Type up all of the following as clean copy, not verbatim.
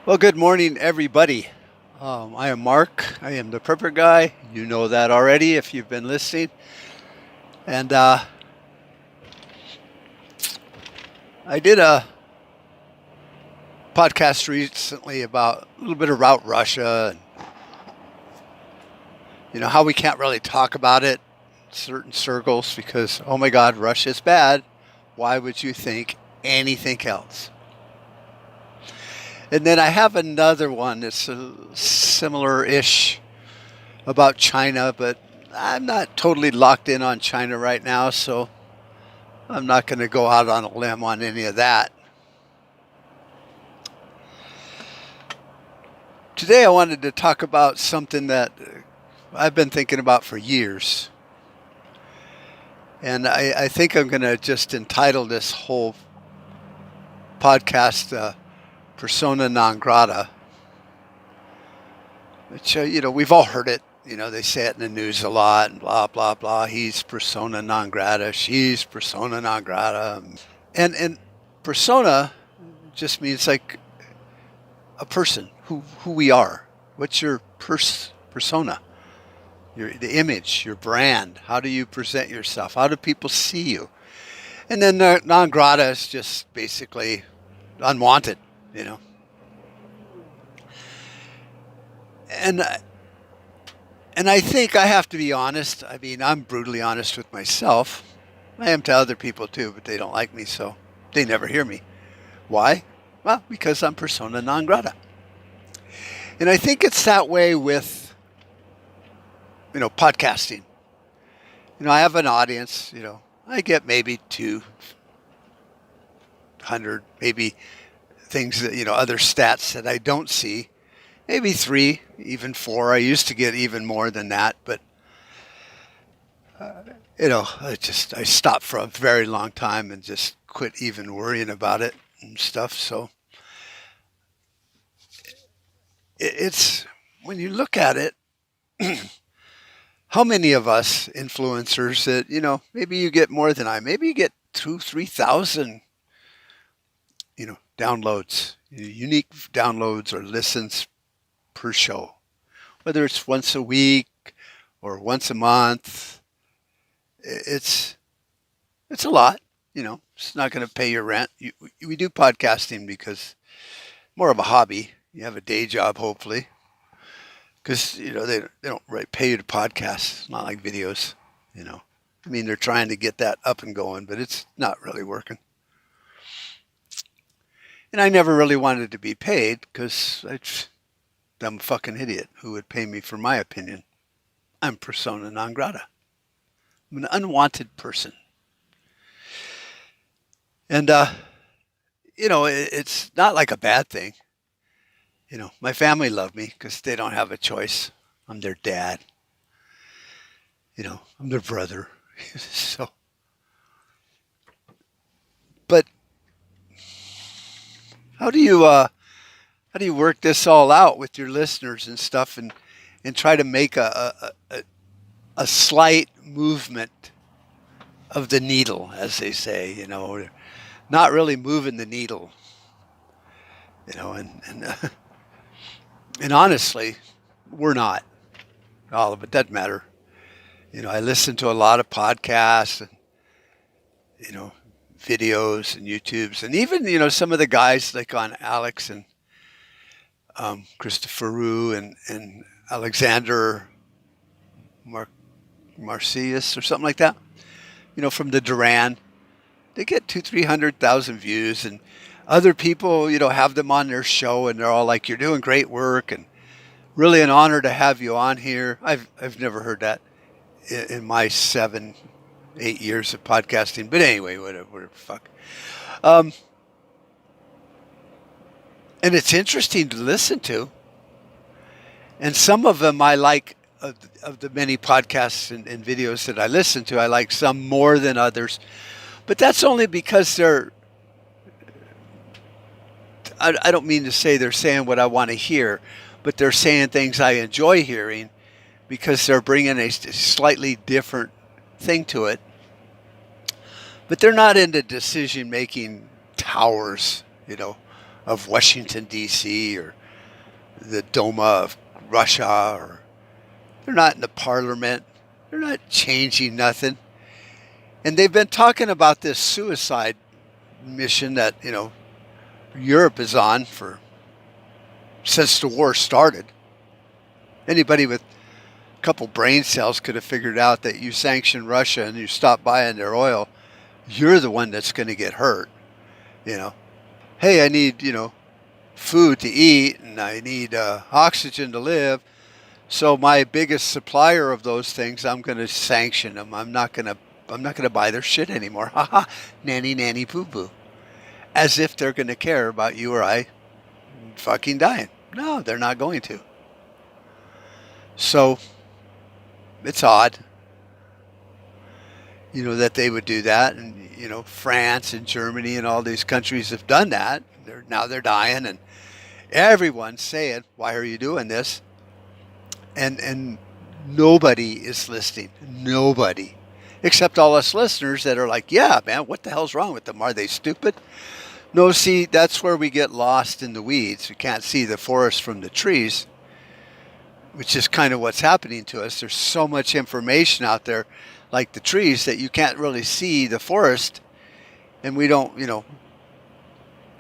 Well, good morning, everybody. I am Mark. I am the Prepper Guy. You know that already if you've been listening. And I did a podcast recently about a little bit about Russia and how we can't really talk about it in certain circles because oh my God, Russia's bad. Why would you think anything else? And then I have another one that's similar-ish about China, but I'm not totally locked in on China right now, so I'm not going to go out on a limb on any of that. Today, I wanted to talk about something that I've been thinking about for years. And I think I'm going to just entitle this whole podcast Persona Non Grata, which, we've all heard it. They say it in the news a lot and blah, blah, blah. He's persona non grata. She's persona non grata. And persona just means like a person, who we are. What's your persona? The image, your brand. How do you present yourself? How do people see you? And then non grata is just basically unwanted, you know. And and I think I have to be honest. I mean, I'm brutally honest with myself. I am to other people too, but they don't like me, so they never hear me. Why? Well, because I'm persona non grata. And I think it's that way with, podcasting. I have an audience, I get maybe 200, maybe things that, other stats that I don't see. Maybe 3, even 4. I used to get even more than that, but, I stopped for a very long time and just quit even worrying about it and stuff. So it's, when you look at it, how many of us influencers that maybe you get more than I, maybe you get 2, 3 thousand downloads, unique downloads or listens per show, whether it's once a week or once a month. It's a lot. It's not going to pay your rent. We do podcasting because more of a hobby. You have a day job, hopefully, because they don't really pay you to podcast. It's not like videos. I mean, they're trying to get that up and going, but it's not really working. And I never really wanted to be paid because I'm a fucking idiot. Who would pay me for my opinion? I'm persona non grata. I'm an unwanted person. And, it's not like a bad thing. My family love me because they don't have a choice. I'm their dad. I'm their brother. So, but how do you work this all out with your listeners and stuff, and try to make a slight movement of the needle, as they say, not really moving the needle, and and honestly, we're not. All of it doesn't matter. I listen to a lot of podcasts and, you know, videos and YouTubes, and even, some of the guys like on Alex and Christopher Rue and Alexander Mar- Marcius or something like that, from the Duran. They get 300,000 views, and other people, have them on their show, and they're all like, "You're doing great work, and really an honor to have you on here." I've never heard that in my 7, 8 years of podcasting, but anyway, whatever, fuck. Um, and it's interesting to listen to, and some of them I like. Of the many podcasts and videos that I listen to, I like some more than others, but that's only because I don't mean to say they're saying what I want to hear, but they're saying things I enjoy hearing because they're bringing a slightly different thing to it. But they're not into decision making towers, of Washington, D.C., or the Duma of Russia, or they're not in the parliament. They're not changing nothing. And they've been talking about this suicide mission that, Europe is on for since the war started. Anybody with a couple brain cells could have figured out that you sanction Russia and you stop buying their oil, you're the one that's going to get hurt. Hey, I need, food to eat and I need oxygen to live. So my biggest supplier of those things, I'm going to sanction them. I'm not going to buy their shit anymore. Haha, nanny, nanny, poo poo. As if they're going to care about you or I fucking dying. No, they're not going to. So it's odd, that they would do that. And, France and Germany and all these countries have done that. Now they're dying and everyone's saying, why are you doing this? And nobody is listening. Nobody. Except all us listeners that are like, yeah, man, what the hell's wrong with them? Are they stupid? No, see, that's where we get lost in the weeds. We can't see the forest from the trees, which is kind of what's happening to us. There's so much information out there, like the trees, that you can't really see the forest. And we don't,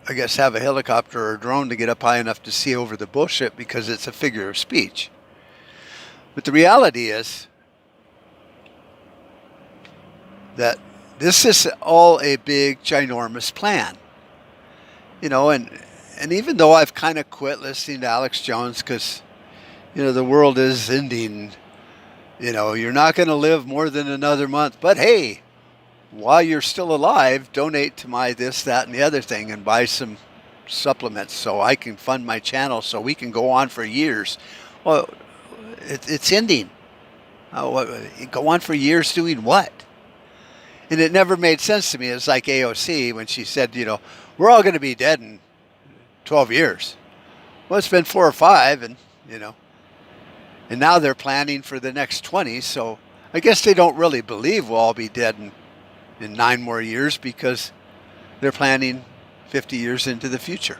I guess have a helicopter or a drone to get up high enough to see over the bullshit because it's a figure of speech. But the reality is that this is all a big, ginormous plan. And even though I've kind of quit listening to Alex Jones because, the world is ending, you're not going to live more than another month. But hey, while you're still alive, donate to my this, that, and the other thing and buy some supplements so I can fund my channel so we can go on for years. Well, it's ending. Go on for years doing what? And it never made sense to me. It's like AOC when she said, we're all going to be dead in 12 years. Well, it's been 4 or 5 and now they're planning for the next 20. So I guess they don't really believe we'll all be dead in 9 more years because they're planning 50 years into the future.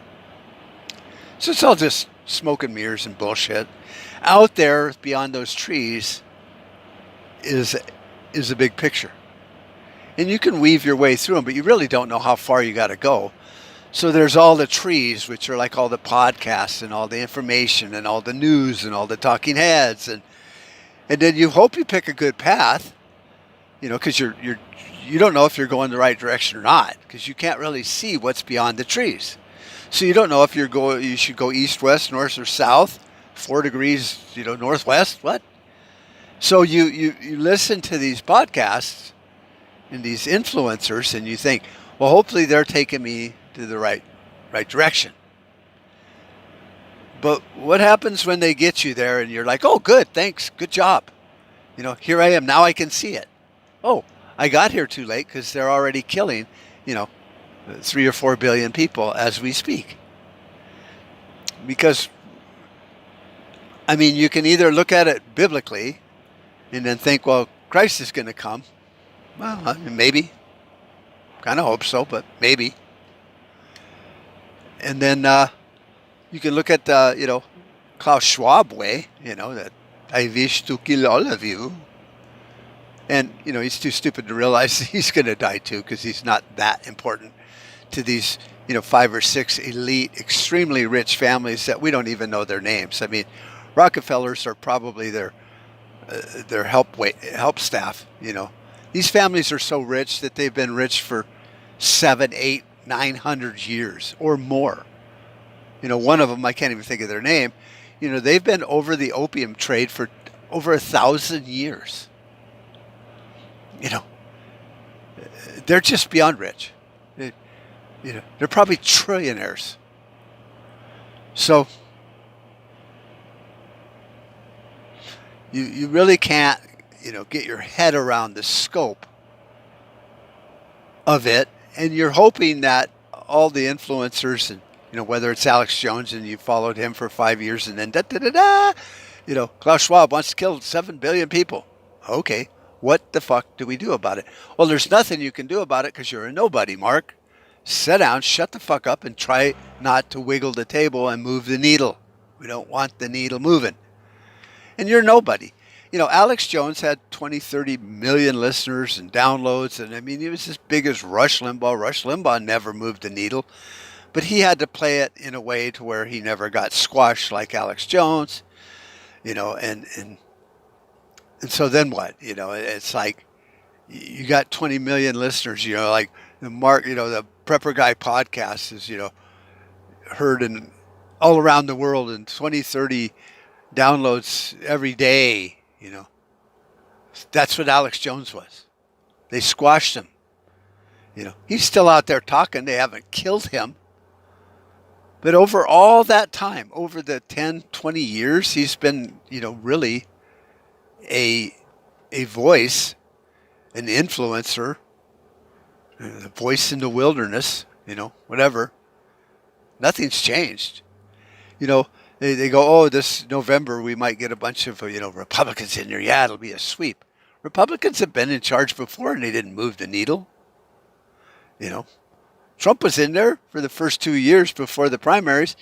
So it's all just smoke and mirrors and bullshit. Out there beyond those trees is a big picture. And you can weave your way through them, but you really don't know how far you got to go. So there's all the trees, which are like all the podcasts and all the information and all the news and all the talking heads. And then you hope you pick a good path, because you don't know if you're going the right direction or not, because you can't really see what's beyond the trees. So you don't know if you should go east, west, north, or south, 4 degrees, northwest, what? So you listen to these podcasts and these influencers and you think, well, hopefully they're taking me to the right direction. But what happens when they get you there and you're like, oh, good, thanks, good job. Here I am, now I can see it. Oh, I got here too late because they're already killing, 3 or 4 billion people as we speak. Because, you can either look at it biblically and then think, well, Christ is going to come. Well, maybe. Kind of hope so, but maybe. And then you can look at the, Klaus Schwab way, that I wish to kill all of you. And, he's too stupid to realize he's going to die too because he's not that important to these, 5 or 6 elite, extremely rich families that we don't even know their names. Rockefellers are probably their help staff, These families are so rich that they've been rich for 700, 800, 900 years or more. One of them, I can't even think of their name, they've been over the opium trade for over 1,000 years. They're just beyond rich. They're probably trillionaires. So you really can't, get your head around the scope of it. And you're hoping that all the influencers and, whether it's Alex Jones and you followed him for 5 years and then Klaus Schwab wants to kill 7 billion people. Okay. What the fuck do we do about it? Well, there's nothing you can do about it because you're a nobody, Mark. sit down, shut the fuck up, and try not to wiggle the table and move the needle. We don't want the needle moving. And you're nobody. Alex Jones had 20, 30 million listeners and downloads. And I mean, he was as big as Rush Limbaugh. Rush Limbaugh never moved the needle, but he had to play it in a way to where he never got squashed like Alex Jones, and so then what? It's like you got 20 million listeners, like the Prepper Guy podcast is, heard in all around the world and 20, 30 downloads every day, That's what Alex Jones was. They squashed him. He's still out there talking. They haven't killed him. But over all that time, over the 10, 20 years, he's been, really a voice, an influencer, the voice in the wilderness, whatever. Nothing's changed. They go, oh, this November we might get a bunch of, Republicans in there. Yeah, it'll be a sweep. Republicans have been in charge before and they didn't move the needle. Trump was in there for the first 2 years before the primaries.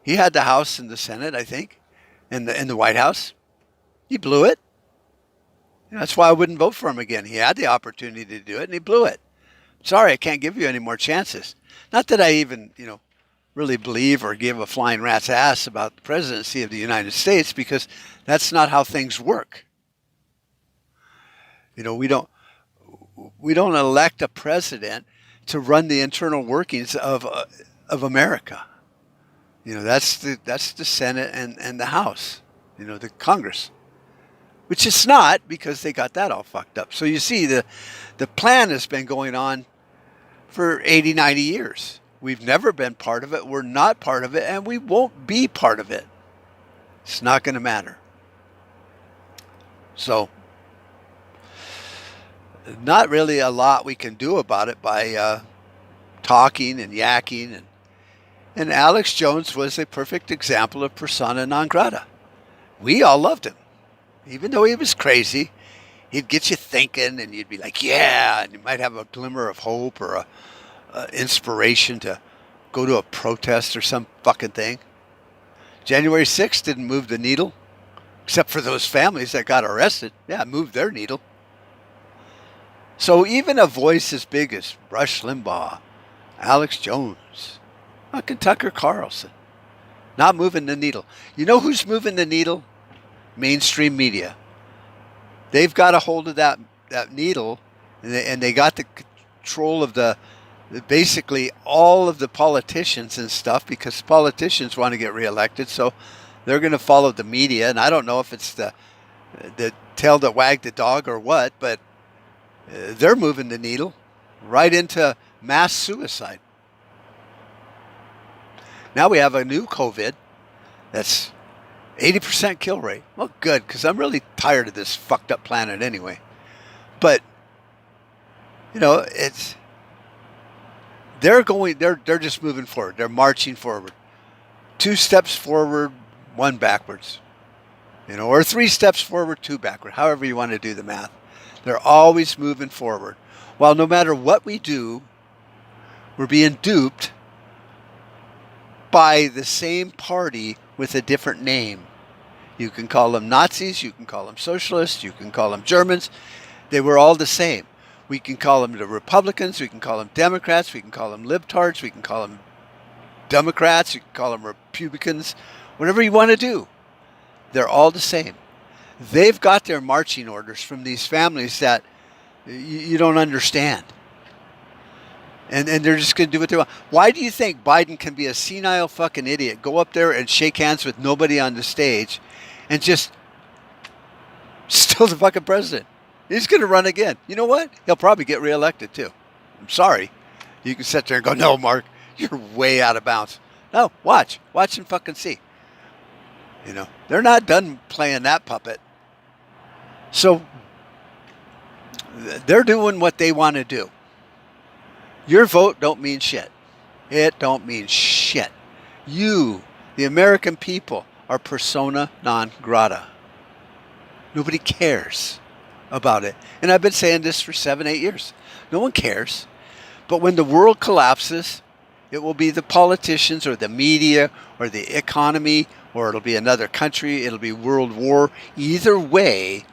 He had the House and the Senate, I think, and the White House. He blew it. That's why I wouldn't vote for him again. He had the opportunity to do it and he blew it. Sorry, I can't give you any more chances. Not that I even, really believe or give a flying rat's ass about the presidency of the United States, because that's not how things work. We don't elect a president to run the internal workings of America. That's the Senate and the House, the Congress, which it's not, because they got that all fucked up. So you see, the plan has been going on for 80, 90 years. We've never been part of it. We're not part of it, and we won't be part of it. It's not going to matter. So, not really a lot we can do about it by talking and yakking. And Alex Jones was a perfect example of persona non grata. We all loved him. Even though he was crazy, he'd get you thinking, and you'd be like, yeah, and you might have a glimmer of hope or a inspiration to go to a protest or some fucking thing. January 6th didn't move the needle, except for those families that got arrested. Yeah, it moved their needle. So even a voice as big as Rush Limbaugh, Alex Jones, fucking Tucker Carlson, not moving the needle. You know who's moving the needle? Mainstream media. They've got a hold of that needle, and they got the control of basically all of the politicians and stuff, because politicians want to get reelected, so they're going to follow the media. And I don't know if it's the tail that wagged the dog or what, but they're moving the needle right into mass suicide. Now we have a new COVID that's 80% kill rate. Well, good, because I'm really tired of this fucked up planet anyway. But they're just moving forward. They're marching forward. 2 steps forward, 1 backwards. Or 3 steps forward, 2 backward. However you want to do the math. They're always moving forward. While no matter what we do, we're being duped by the same party with a different name. You can call them Nazis, you can call them socialists, you can call them Germans. They were all the same. We can call them the Republicans, we can call them Democrats, we can call them libtards, we can call them Democrats, you can call them Republicans, whatever you want to do. They're all the same. They've got their marching orders from these families that you don't understand. And they're just going to do what they want. Why do you think Biden can be a senile fucking idiot, go up there and shake hands with nobody on the stage, and just still the fucking president? He's going to run again. You know what? He'll probably get reelected too. I'm sorry. You can sit there and go, no, Mark, you're way out of bounds. No, watch and fucking see. They're not done playing that puppet. So they're doing what they want to do. Your vote don't mean shit. It don't mean shit. You, the American people, are persona non grata. Nobody cares about it. And I've been saying this for 7, 8 years. No one cares. But when the world collapses, it will be the politicians or the media or the economy, or it'll be another country, it'll be world war. Either way,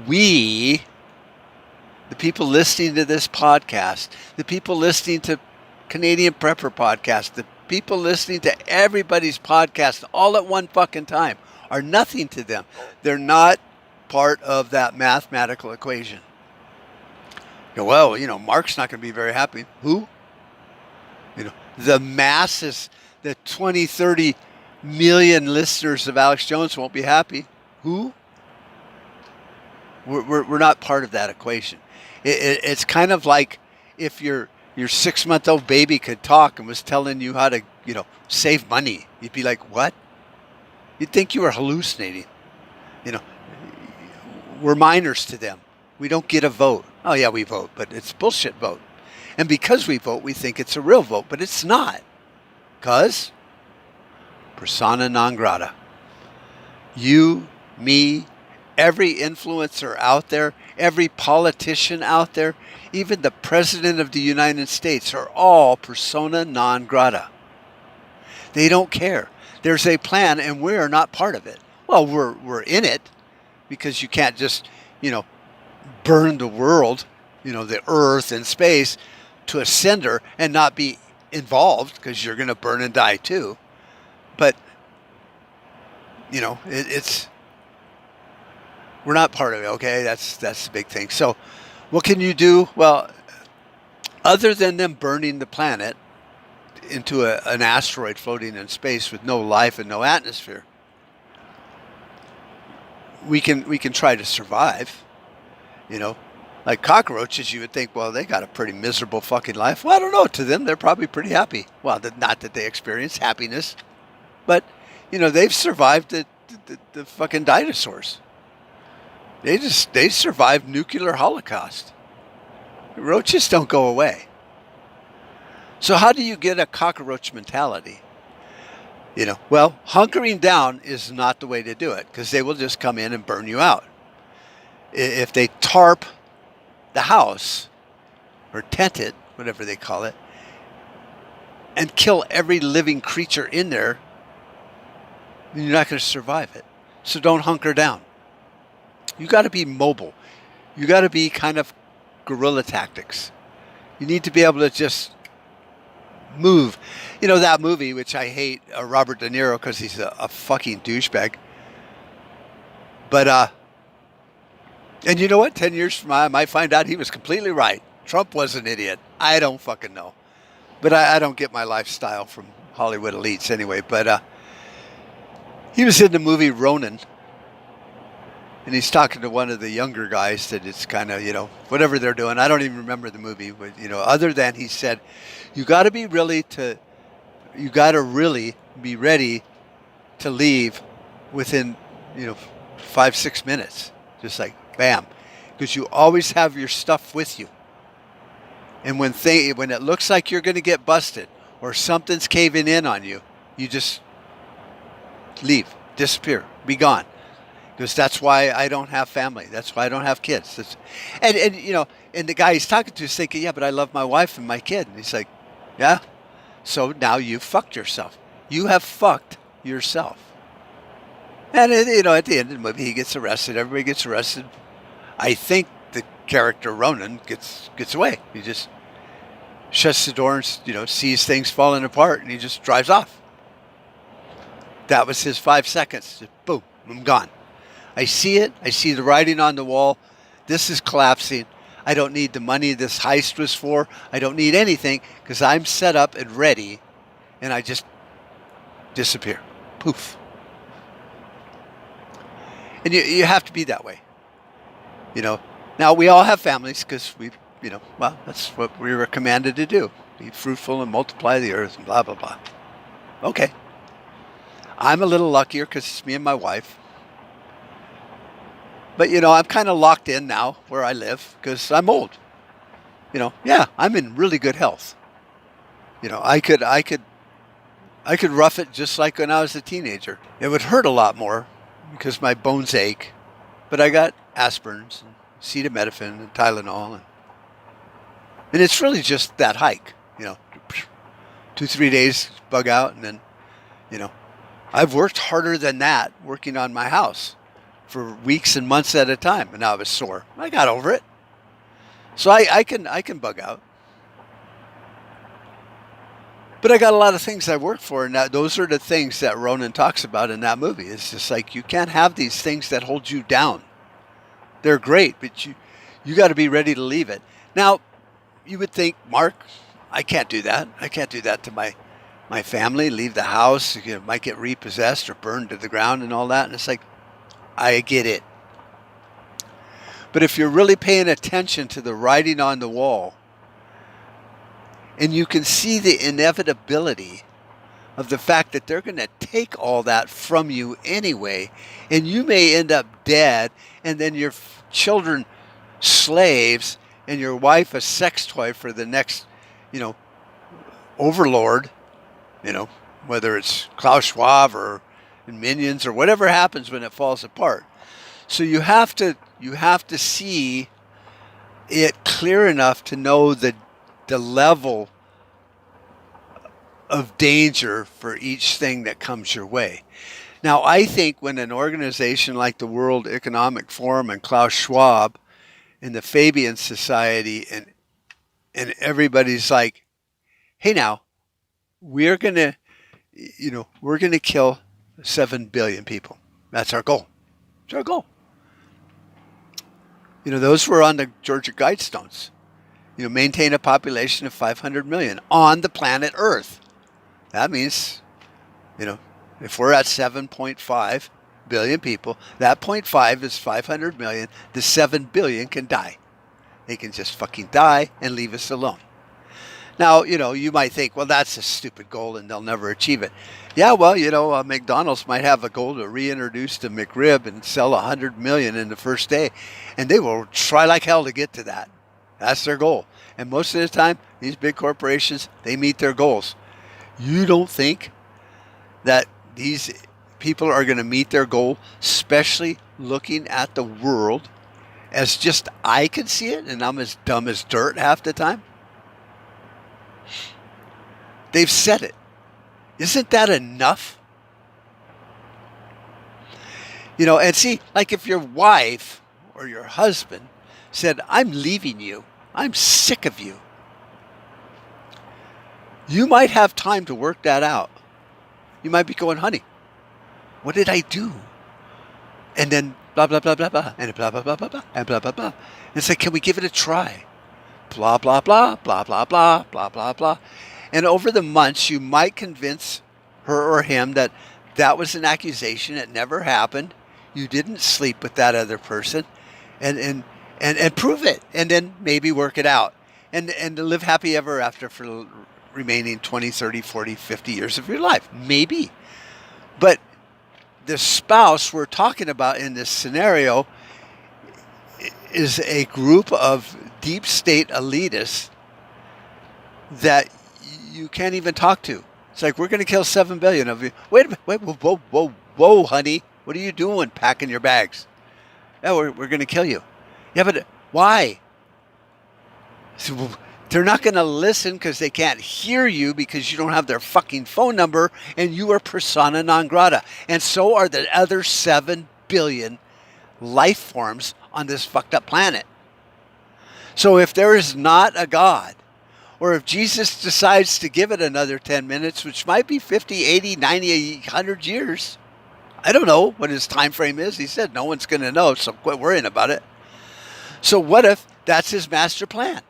we, the people listening to this podcast, the people listening to Canadian Prepper podcast, the people listening to everybody's podcast all at one fucking time are nothing to them. They're not part of that mathematical equation. Well, Mark's not going to be very happy. Who? The masses, the 20, 30 million listeners of Alex Jones won't be happy. Who? We're not part of that equation. It's kind of like if your 6-month-old baby could talk and was telling you how to, save money. You'd be like, what? You'd think you were hallucinating. We're minors to them. We don't get a vote. Oh yeah, we vote, but it's a bullshit vote. And because we vote, we think it's a real vote, but it's not. Because persona non grata. You, me, every influencer out there, every politician out there, even the President of the United States are all persona non grata. They don't care. There's a plan and we're not part of it. Well, we're in it because you can't just, burn the world, the earth and space to a cinder and not be involved because you're going to burn and die too. But, it's we're not part of it, okay? That's the big thing. So what can you do? Well, other than them burning the planet into an asteroid floating in space with no life and no atmosphere, we can try to survive. Like cockroaches, you would think, well, they got a pretty miserable fucking life. Well, I don't know. To them, they're probably pretty happy. Well, not that they experience happiness, but they've survived the fucking dinosaurs. They survived nuclear holocaust. Roaches don't go away. So how do you get a cockroach mentality? Well, hunkering down is not the way to do it because they will just come in and burn you out. If they tarp the house or tent it, whatever they call it, and kill every living creature in there, then you're not going to survive it. So don't hunker down. You got to be mobile. You got to be kind of guerrilla tactics. You need to be able to just move. That movie, which I hate, Robert De Niro, because he's a fucking douchebag. But, and you know what? 10 years from now, I might find out he was completely right. Trump was an idiot. I don't fucking know. But I don't get my lifestyle from Hollywood elites anyway. But he was in the movie Ronin. And he's talking to one of the younger guys that it's kind of, whatever they're doing. I don't even remember the movie. But, other than he said, you got to really be ready to leave within, 5-6 minutes. Just like, bam. Because you always have your stuff with you. And when it looks like you're going to get busted or something's caving in on you, you just leave, disappear, be gone. Because that's why I don't have family. That's why I don't have kids. And the guy he's talking to is thinking, yeah, but I love my wife and my kid. And he's like, yeah. So now you've fucked yourself. You have fucked yourself. And at the end of the movie, he gets arrested. Everybody gets arrested. I think the character Ronan gets away. He just shuts the door and sees things falling apart, and he just drives off. That was his 5 seconds. Just boom, I'm gone. I see it. I see the writing on the wall. This is collapsing. I don't need the money this heist was for. I don't need anything because I'm set up and ready, and I just disappear. Poof. And you have to be that way. Now we all have families because that's what we were commanded to do. Be fruitful and multiply the earth and blah, blah, blah. Okay. I'm a little luckier because it's me and my wife. But, I'm kind of locked in now where I live because I'm old. I'm in really good health. I could rough it just like when I was a teenager. It would hurt a lot more because my bones ache. But I got aspirins and acetaminophen and Tylenol. And it's really just that hike, 2-3 days bug out, and then, you know, I've worked harder than that working on my house for weeks and months at a time, and I was sore. I got over it. So I can bug out. But I got a lot of things I work for, and those are the things that Ronan talks about in that movie. It's just like, you can't have these things that hold you down. They're great, but you got to be ready to leave it. Now, you would think, Mark, I can't do that. I can't do that to my family, leave the house, might get repossessed or burned to the ground and all that. And it's like, I get it. But if you're really paying attention to the writing on the wall, and you can see the inevitability of the fact that they're going to take all that from you anyway, and you may end up dead, and then your children slaves, and your wife a sex toy for the next, overlord, whether it's Klaus Schwab or Minions or whatever happens when it falls apart. So you have to see it clear enough to know the level of danger for each thing that comes your way. Now, I think when an organization like the World Economic Forum and Klaus Schwab and the Fabian Society and everybody's like, hey, now we're gonna kill 7 billion people. That's our goal. It's our goal. Those were on the Georgia Guidestones. Maintain a population of 500 million on the planet Earth. That means, if we're at 7.5 billion people, that 0.5 is 500 million. The 7 billion can die. They can just fucking die and leave us alone. Now, you might think, well, that's a stupid goal and they'll never achieve it. Yeah, well, McDonald's might have a goal to reintroduce the McRib and sell 100 million in the first day. And they will try like hell to get to that. That's their goal. And most of the time, these big corporations, they meet their goals. You don't think that these people are going to meet their goal, especially looking at the world as just I can see it, and I'm as dumb as dirt half the time? They've said it. Isn't that enough? And see, like if your wife or your husband said, I'm leaving you, I'm sick of you, you might have time to work that out. You might be going, honey, what did I do? And then blah, blah, blah, blah, blah, and blah, blah, blah, blah, blah, and blah, blah, blah. And it's like, can we give it a try? Blah, blah, blah, blah, blah, blah, blah, blah, blah. And over the months, you might convince her or him that that was an accusation. It never happened. You didn't sleep with that other person. And prove it. And then maybe work it out. And live happy ever after for the remaining 20, 30, 40, 50 years of your life. Maybe. But the spouse we're talking about in this scenario is a group of deep state elitists that you can't even talk to. It's like, we're going to kill 7 billion of you. Wait a minute. Wait, whoa, honey. What are you doing packing your bags? Yeah, we're going to kill you. Yeah, but why? So, they're not going to listen because they can't hear you because you don't have their fucking phone number and you are persona non grata. And so are the other 7 billion life forms on this fucked up planet. So if there is not a God, or if Jesus decides to give it another 10 minutes, which might be 50, 80, 90, 100 years, I don't know what his time frame is. He said no one's going to know, so quit worrying about it. So what if that's his master plan?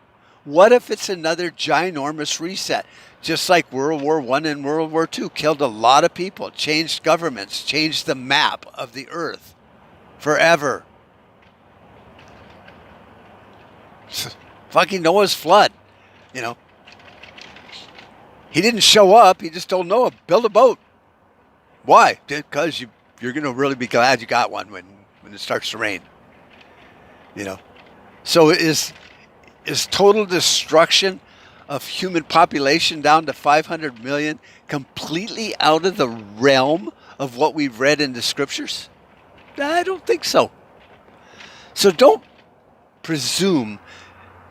What if it's another ginormous reset? Just like World War I and World War II killed a lot of people, changed governments, changed the map of the earth forever. Fucking Noah's flood, He didn't show up. He just told Noah, build a boat. Why? Because you're going to really be glad you got one when it starts to rain. So is total destruction of human population down to 500 million completely out of the realm of what we've read in the scriptures? I don't think so. So don't presume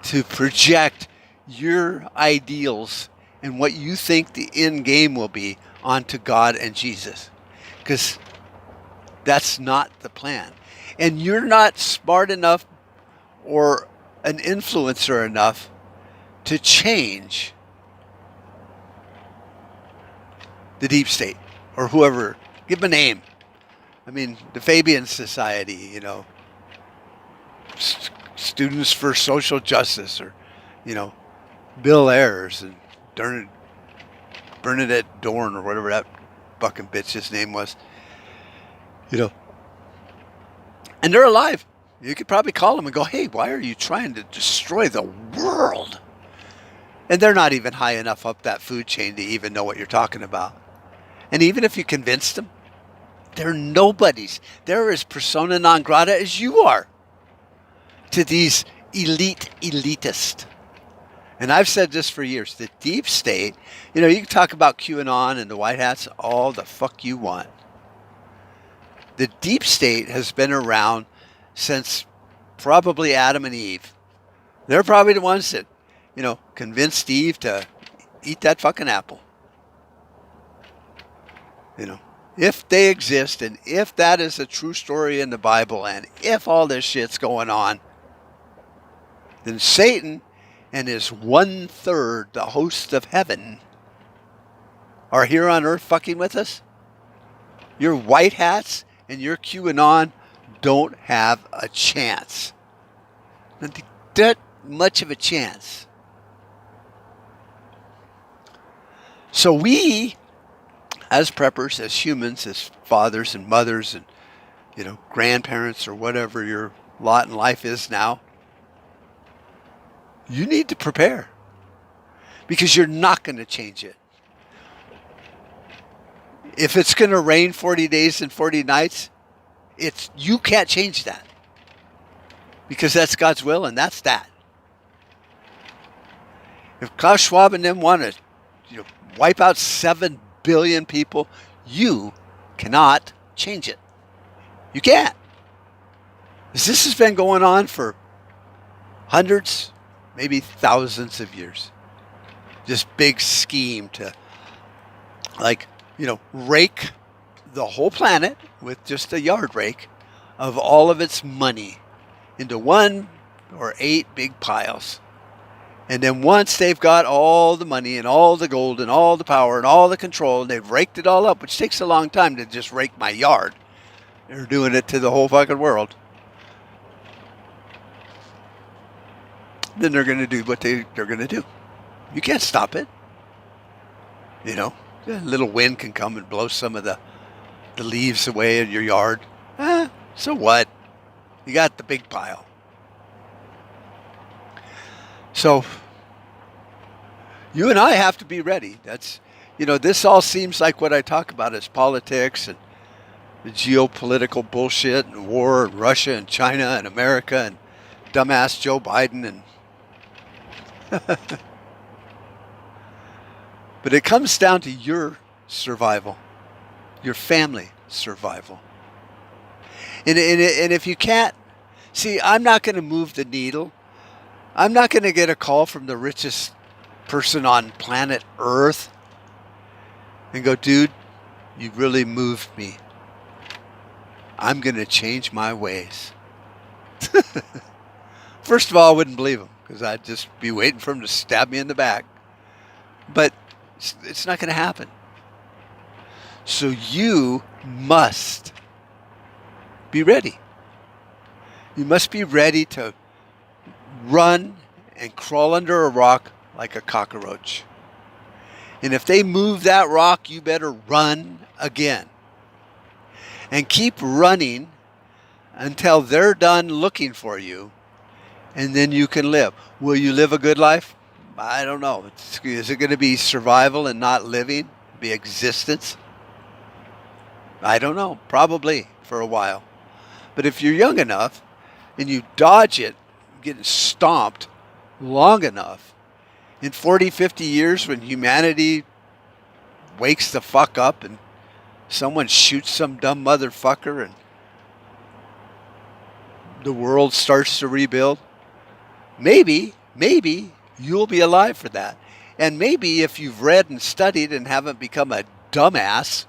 to project your ideals and what you think the end game will be onto God and Jesus. Because that's not the plan. And you're not smart enough or an influencer enough to change the deep state or whoever. Give them a name. I mean, the Fabian Society, you know, Students for Social Justice, or, you know, Bill Ayers and Bernadette Dorn or whatever that fucking bitch's name was, you know. And they're alive. You could probably call them and go, hey, why are you trying to destroy the world? And they're not even high enough up that food chain to even know what you're talking about. And even if you convinced them, they're nobodies. They're as persona non grata as you are to these elitists. And I've said this for years. The deep state, you know, you can talk about QAnon and the white hats all the fuck you want. The deep state has been around since probably Adam and Eve. They're probably the ones that, you know, convinced Eve to eat that fucking apple. You know, if they exist, and if that is a true story in the Bible, and if all this shit's going on, then Satan and his 1/3, the hosts of heaven, are here on earth fucking with us. Your white hats and your QAnon don't have a chance. Not that much of a chance. So we, as preppers, as humans, as fathers and mothers and, you know, grandparents or whatever your lot in life is now, you need to prepare, because you're not going to change it. If it's going to rain 40 days and 40 nights, you can't change that, because that's God's will, and that's that. If Klaus Schwab and them want to, you know, wipe out 7 billion people, you cannot change it. You can't. This has been going on for hundreds, maybe thousands of years. This big scheme to, like, you know, rake the whole planet with just a yard rake of all of its money into 1 or 8 big piles. And then once they've got all the money and all the gold and all the power and all the control, and they've raked it all up, which takes a long time to just rake my yard. They're doing it to the whole fucking world. Then they're going to do what they're going to do. You can't stop it. You know, a little wind can come and blow some of the leaves away in your yard. So what? You got the big pile. So you and I have to be ready. That's, you know, this all seems like what I talk about is politics and the geopolitical bullshit and war and Russia and China and America and dumbass Joe Biden and but it comes down to your survival, your family survival. And if you can't, see, I'm not going to move the needle. I'm not going to get a call from the richest person on planet Earth and go, dude, you really moved me. I'm going to change my ways. First of all, I wouldn't believe him, because I'd just be waiting for him to stab me in the back. But it's not going to happen. So you must be ready. You must be ready to run and crawl under a rock like a cockroach. And if they move that rock, you better run again. And keep running until they're done looking for you, and then you can live. Will you live a good life? I don't know. Is it going to be survival and not living? Be existence? I don't know. Probably for a while. But if you're young enough and you dodge it, getting stomped long enough, in 40, 50 years when humanity wakes the fuck up and someone shoots some dumb motherfucker and the world starts to rebuild, maybe You'll be alive for that. And maybe if you've read and studied and haven't become a dumbass,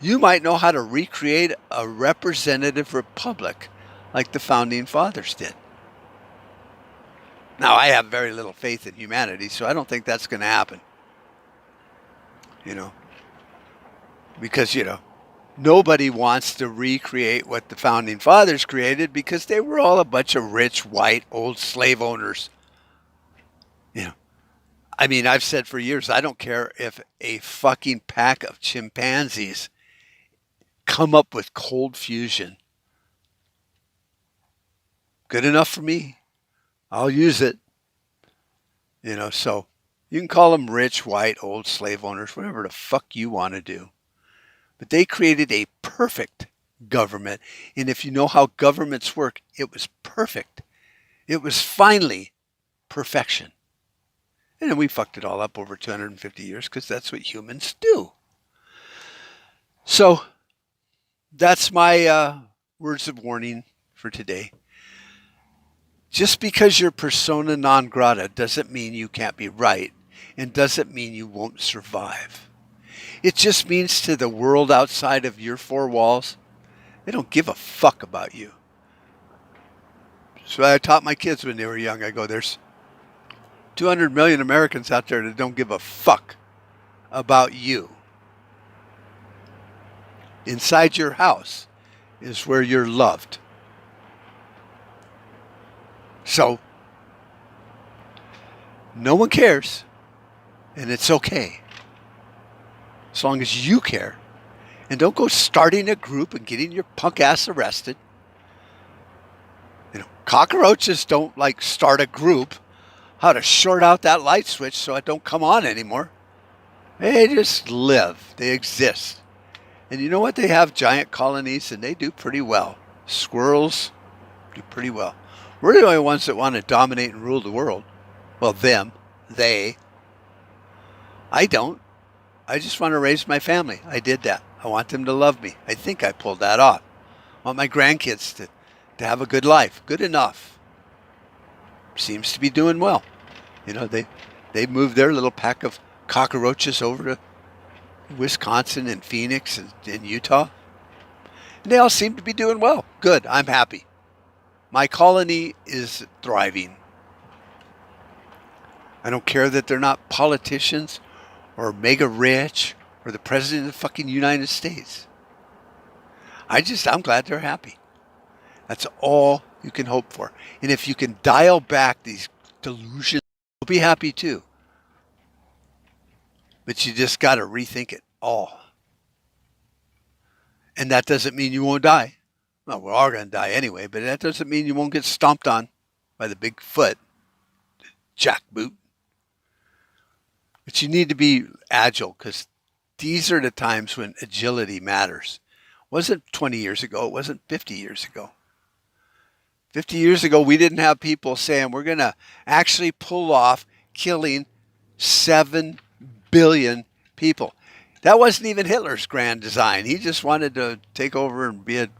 you might know how to recreate a representative republic like the founding fathers did. Now, I have very little faith in humanity, so I don't think that's going to happen. You know, because, nobody wants to recreate what the founding fathers created because they were all a bunch of rich, white, old slave owners. You know, I mean, I've said for years, I don't care if a fucking pack of chimpanzees come up with cold fusion. Good enough for me. I'll use it. So you can call them rich, white, old slave owners, whatever the fuck you want to do. But they created a perfect government. And if you know how governments work, it was perfect. It was finally perfection. And then we fucked it all up over 250 years because that's what humans do. So that's my words of warning for today. Just because you're persona non grata doesn't mean you can't be right and doesn't mean you won't survive. It just means to the world outside of your four walls, they don't give a fuck about you. So I taught my kids when they were young, I go, there's 200 million Americans out there that don't give a fuck about you. Inside your house is where you're loved. So, no one cares, and it's okay. As long as you care. And don't go starting a group and getting your punk ass arrested. Cockroaches don't start a group how to short out that light switch so it don't come on anymore. They just live. They exist. And you know what? They have giant colonies and they do pretty well. Squirrels do pretty well. We're the only ones that want to dominate and rule the world. Well, them. They. I don't. I just want to raise my family. I did that. I want them to love me. I think I pulled that off. I want my grandkids to have a good life. Good enough. Seems to be doing well. They moved their little pack of cockroaches over to Wisconsin and Phoenix and Utah. And they all seem to be doing well. Good. I'm happy. My colony is thriving. I don't care that they're not politicians or mega rich or the president of the fucking United States. I'm glad they're happy. That's all you can hope for. And if you can dial back these delusions, you'll be happy too. But you just got to rethink it all. And that doesn't mean you won't die. Well, we're all going to die anyway, but that doesn't mean you won't get stomped on by the big foot, jackboot. But you need to be agile because these are the times when agility matters. It wasn't 20 years ago. It wasn't 50 years ago. 50 years ago, we didn't have people saying we're going to actually pull off killing 7 billion people. That wasn't even Hitler's grand design. He just wanted to take over and be a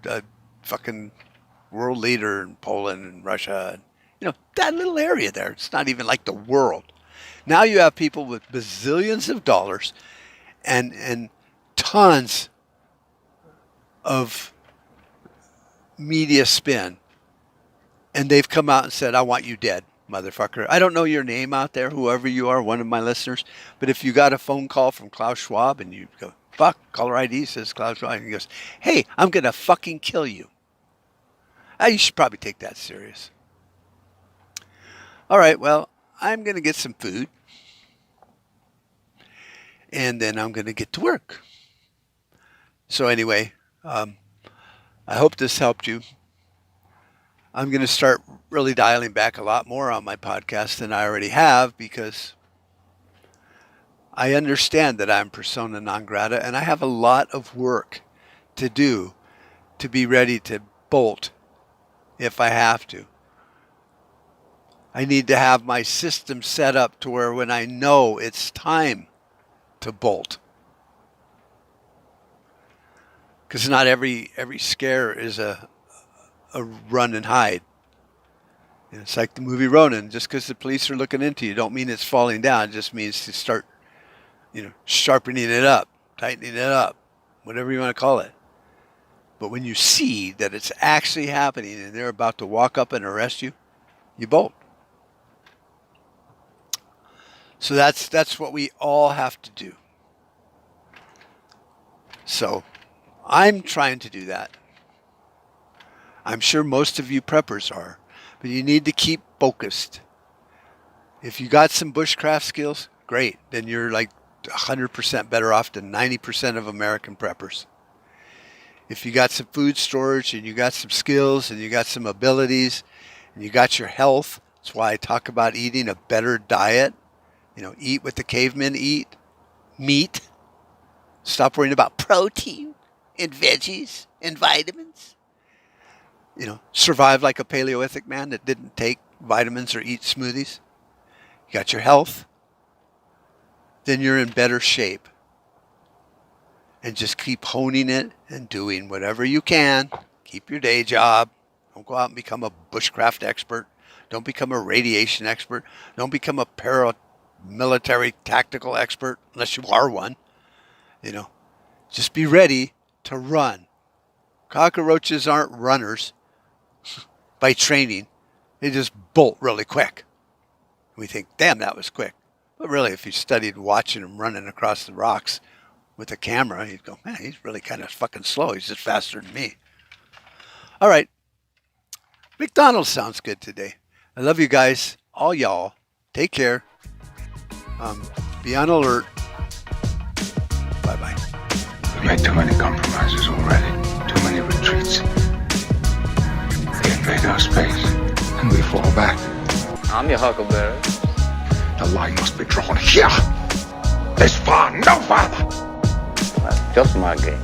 fucking world leader in Poland and Russia. That little area there. It's not even like the world. Now you have people with bazillions of dollars and tons of media spin. And they've come out and said, I want you dead, motherfucker. I don't know your name out there, whoever you are, one of my listeners. But if you got a phone call from Klaus Schwab and you go, fuck, caller ID says Klaus Schwab. And he goes, hey, I'm going to fucking kill you. You should probably take that serious. All right, well, I'm going to get some food. And then I'm going to get to work. So anyway, I hope this helped you. I'm going to start really dialing back a lot more on my podcast than I already have because I understand that I'm persona non grata and I have a lot of work to do to be ready to bolt if I have to. I need to have my system set up to where when I know it's time to bolt. Because not every scare is a run and hide. It's like the movie Ronin. Just because the police are looking into you, don't mean it's falling down. It just means to start, sharpening it up, tightening it up, whatever you want to call it. But when you see that it's actually happening and they're about to walk up and arrest you, you bolt. So that's what we all have to do. So I'm trying to do that. I'm sure most of you preppers are, but you need to keep focused. If you got some bushcraft skills, great. Then you're like 100% better off than 90% of American preppers. If you got some food storage and you got some skills and you got some abilities and you got your health, that's why I talk about eating a better diet. Eat what the cavemen eat. Meat. Stop worrying about protein and veggies and vitamins. Survive like a Paleolithic man that didn't take vitamins or eat smoothies. You got your health. Then you're in better shape. And just keep honing it and doing whatever you can. Keep your day job. Don't go out and become a bushcraft expert. Don't become a radiation expert. Don't become a paramilitary tactical expert unless you are one. Just be ready to run. Cockroaches aren't runners by training. They just bolt really quick. We think, damn, that was quick. But really, if you studied watching them running across the rocks with a camera, you'd go, man, he's really kind of fucking slow. He's just faster than me. All right. McDonald's sounds good today. I love you guys. All y'all. Take care. Be on alert. Bye-bye. We've made too many compromises already. Too many retreats. They invade our space, and we fall back. I'm your huckleberry. The line must be drawn here. This far, no farther. That's just my game.